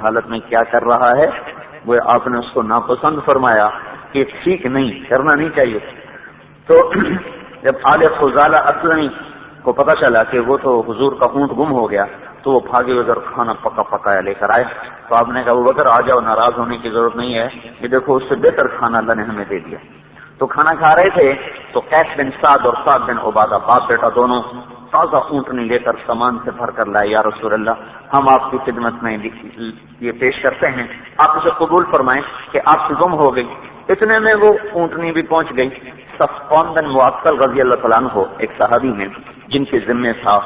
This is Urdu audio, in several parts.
حالت میں کیا کر رہا ہے، وہ آپ نے اس کو ناپسند فرمایا کہ ٹھیک نہیں، کرنا نہیں چاہیے. تو جب آل فضالہ اسلمی کو پتا چلا کہ وہ تو حضور کا اونٹ گم ہو گیا تو وہ بھاگے ادھر کھانا پکا پکایا لے کر آئے. تو آپ نے کہا ابو بکر آ جاؤ، ناراض ہونے کی ضرورت نہیں ہے، یہ دیکھو اس سے بہتر کھانا اللہ نے ہمیں دے دیا. تو کھانا کھا رہے تھے تو قیس بن سعد اور سعد بن عبادہ باپ بیٹا دونوں تازہ اونٹنی لے کر سامان سے بھر کر لائے. یا رسول اللہ، ہم آپ کی خدمت میں یہ پیش کرتے ہیں، آپ اسے قبول فرمائیں کہ آپ سے گم ہو گئی. اتنے میں وہ اونٹنی بھی پہنچ گئی. صفوان بن معطل رضی اللہ تعالیٰ عنہ ایک صحابی ہیں جن کے ذمے تھا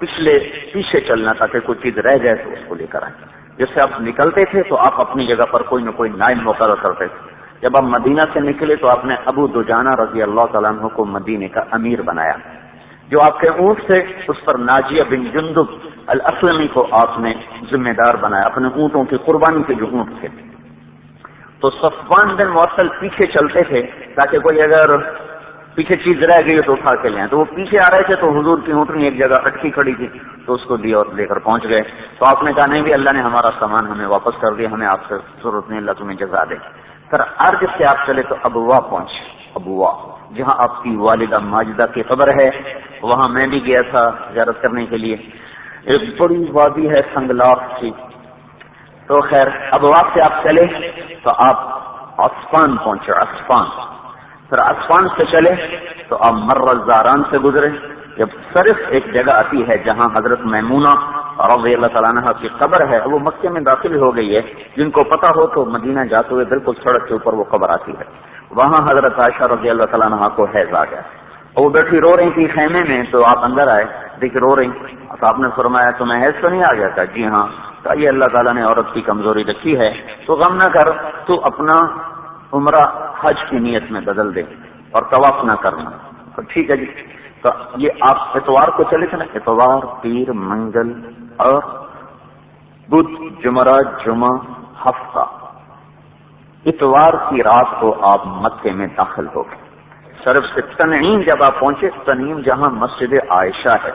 پیچھے چلنا تاکہ کوئی چیز رہ جائے تو اس کو لے کر آئیں. جس سے آپ نکلتے تھے تو آپ اپنی جگہ پر کوئی نہ کوئی نائب مقرر کرتے تھے. جب آپ مدینہ سے نکلے تو آپ نے ابو دجانہ رضی اللہ تعالیٰ عنہ کو مدینے کا امیر بنایا. جو آپ کے اونٹ تھے اس پر ناجیہ بن جندب الاسلمی کو آپ نے ذمہ دار بنایا، اپنے اونٹوں کی قربانی کے جو اونٹ تھے. تو صفوان بن معطل پیچھے چلتے تھے تاکہ کوئی اگر پیچھے چیز رہ گئی تو اٹھا کے لیں. تو وہ پیچھے آ رہے تھے تو حضور کی اونٹنی ایک جگہ اٹکی کھڑی تھی تو اس کو دی اور لے کر پہنچ گئے. تو آپ نے کہا نہیں بھی اللہ نے ہمارا سامان ہمیں واپس کر دیا، ہمیں آپ سے ضرورت نہیں، اللہ تمہیں جزا دے. پھر عرض سے آپ چلے تو ابوا پہنچے. ابوا جہاں آپ کی والدہ ماجدہ کی قبر ہے، وہاں میں بھی گیا تھا زیارت کرنے کے لیے. ایک بڑی وادی ہے سنگلاخ کی. تو خیر ابوا سے آپ چلے تو آپ عصفان پہنچے. عصفان، پھر عصفان سے چلے تو آپ مر الزاران سے گزرے. جب صرف ایک جگہ آتی ہے جہاں حضرت میمونہ رضی اللہ تعالیٰ عنہ کی قبر ہے، وہ مکے میں داخل ہو گئی ہے. جن کو پتا ہو تو مدینہ جاتے ہوئے بالکل سڑک کے اوپر وہ قبر آتی ہے. وہاں حضرت عائشہ رضی اللہ تعالیٰ عنہ کو حیض آ گیا اور وہ بیٹھی رو رہی تھی خیمے میں. تو آپ اندر آئے، دیکھ رو رہی. تو آپ نے فرمایا تمہیں حیض تو نہیں آ گیا تھا؟ جی ہاں. تو یہ اللہ تعالیٰ نے عورت کی کمزوری رکھی ہے تو غم نہ کر، تو اپنا عمرہ حج کی نیت میں بدل دے اور طواف نہ کرنا. تو ٹھیک ہے جی. تو یہ آپ اتوار کو چلے تھے نا، اتوار، پیر، منگل اور بدھ، جمعرات، جمعہ، ہفتہ. اتوار کی رات کو آپ مکے میں داخل ہو گئے. صرف سے تنعیم جب آپ پہنچے، تنعیم جہاں مسجد عائشہ ہے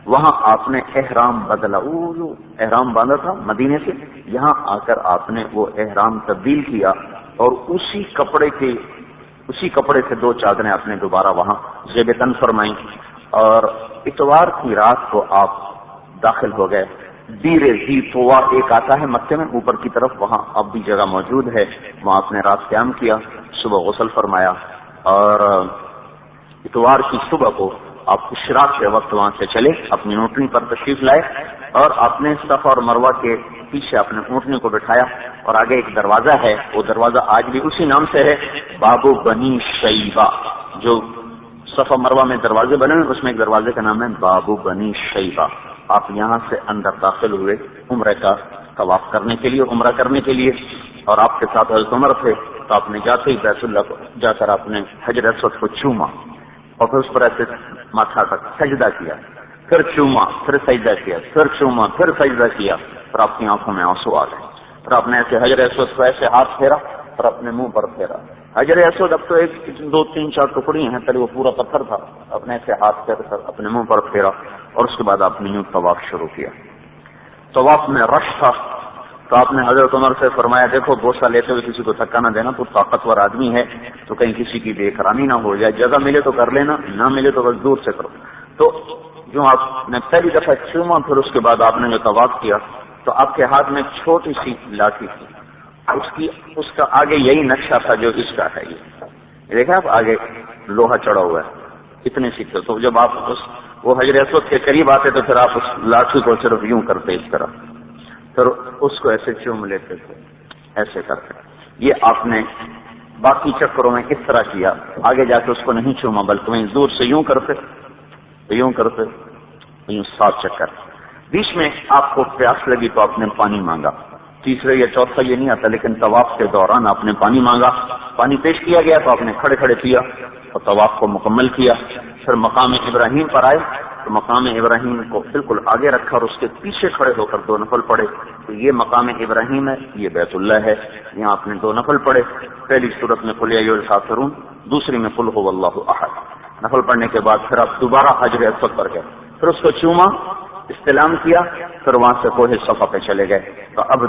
وہاں آپ نے احرام بدلا. وہ احرام باندھا تھا مدینے سے، یہاں آ کر آپ نے وہ احرام تبدیل کیا اور اسی کپڑے سے 2 چادریں آپ نے دوبارہ وہاں زیب تن فرمائیں. اور اتوار کی رات کو آپ داخل ہو گئے. دیر ذی طوا ایک آتا ہے مکے میں اوپر کی طرف، وہاں اب بھی جگہ موجود ہے. وہاں آپ نے رات قیام کیا، صبح غسل فرمایا اور اتوار کی صبح کو آپ اشراق کے وقت وہاں سے چلے، اپنی اونٹنی پر تشریف لائے اور آپ نے صفا اور مروہ کے پیچھے اپنے اونٹنی کو بٹھایا. اور آگے ایک دروازہ ہے، وہ دروازہ آج بھی اسی نام سے ہے، بابو بنی شیبہ. جو صفا مروہ میں دروازے بنے ہیں اس میں ایک دروازے کا نام ہے بابو بنی شیبہ. آپ یہاں سے اندر داخل ہوئے عمرہ کا طواف کرنے کے لیے، عمرہ کرنے کے لیے. اور آپ کے ساتھ حضرت عمر تھے تو آپ نے جاتے ہی بیت اللہ کو جا کر آپ نے حجر اسود کو چوما اور پھر اس پر ایسے ماتھا تک سجدہ کیا، پھر چوما، پھر سجدہ کیا، پھر چوما، پھر سجدہ کیا. پھر آپ کی آنکھوں میں آنسو آ گئے. پھر آپ نے ایسے حجر اسود کو ایسے ہاتھ پھیرا اور اپنے منہ پر پھیرا. حجر اسود اب تو 1 2 3 4 ٹکڑی ہیں، پہلے وہ پورا پتھر تھا. اپنے ایسے ہاتھ پھیر کر اپنے منہ پر پھیرا اور اس کے بعد آپ نے یوں طواف شروع کیا. طواف میں رش تھا تو آپ نے حضرت عمر سے فرمایا دیکھو بوسہ لیتے ہوئے کسی کو دھکا نہ دینا، تو طاقتور آدمی ہے تو کہیں کسی کی بے احترامی نہ ہو جائے. جگہ ملے تو کر لینا، نہ ملے تو بس دور سے کرو. تو جو آپ نے پہلی دفعہ چوما پھر اس کے بعد آپ نے جو طواف کیا تو آپ کے ہاتھ میں چھوٹی سی لاٹھی تھی، اس کا آگے یہی نقشہ تھا جو اس کا ہے. یہ دیکھیں آپ آگے لوہا چڑھا ہوا ہے اتنے سی. تو جب آپ وہ حجر اسود کے قریب آتے تو پھر آپ اس لاٹھی کو صرف یوں کرتے اس طرح، پھر اس کو ایسے چوم لیتے تھے ایسے کرتے. یہ آپ نے باقی چکروں میں اس طرح کیا. آگے جا کے اس کو نہیں چوما بلکہ وہیں دور سے یوں کرتے یوں 7 چکر. بیچ میں آپ کو پیاس لگی تو آپ نے پانی مانگا. تیسرے یا چوتھا یہ نہیں آتا لیکن طواف کے دوران آپ نے پانی مانگا، پانی پیش کیا گیا تو آپ نے کھڑے کھڑے پیا اور طواف کو مکمل کیا. پھر مقام ابراہیم پر آئے تو مقام ابراہیم کو بالکل آگے رکھا اور اس کے پیچھے کھڑے ہو کر 2 نفل پڑھے. تو یہ مقام ابراہیم ہے، یہ بیت اللہ ہے. یہاں آپ نے 2 نفل پڑھے. پہلی صورت میں قل یا ایھا الکافرون، دوسری میں قل ھو اللہ احد. نفل پڑھنے کے بعد پھر آپ دوبارہ حجر اسود پر گئے، پھر اس کو چوما، استلام کیا، پھر وہاں سے کوہ صفا پہ چلے گئے. تو اب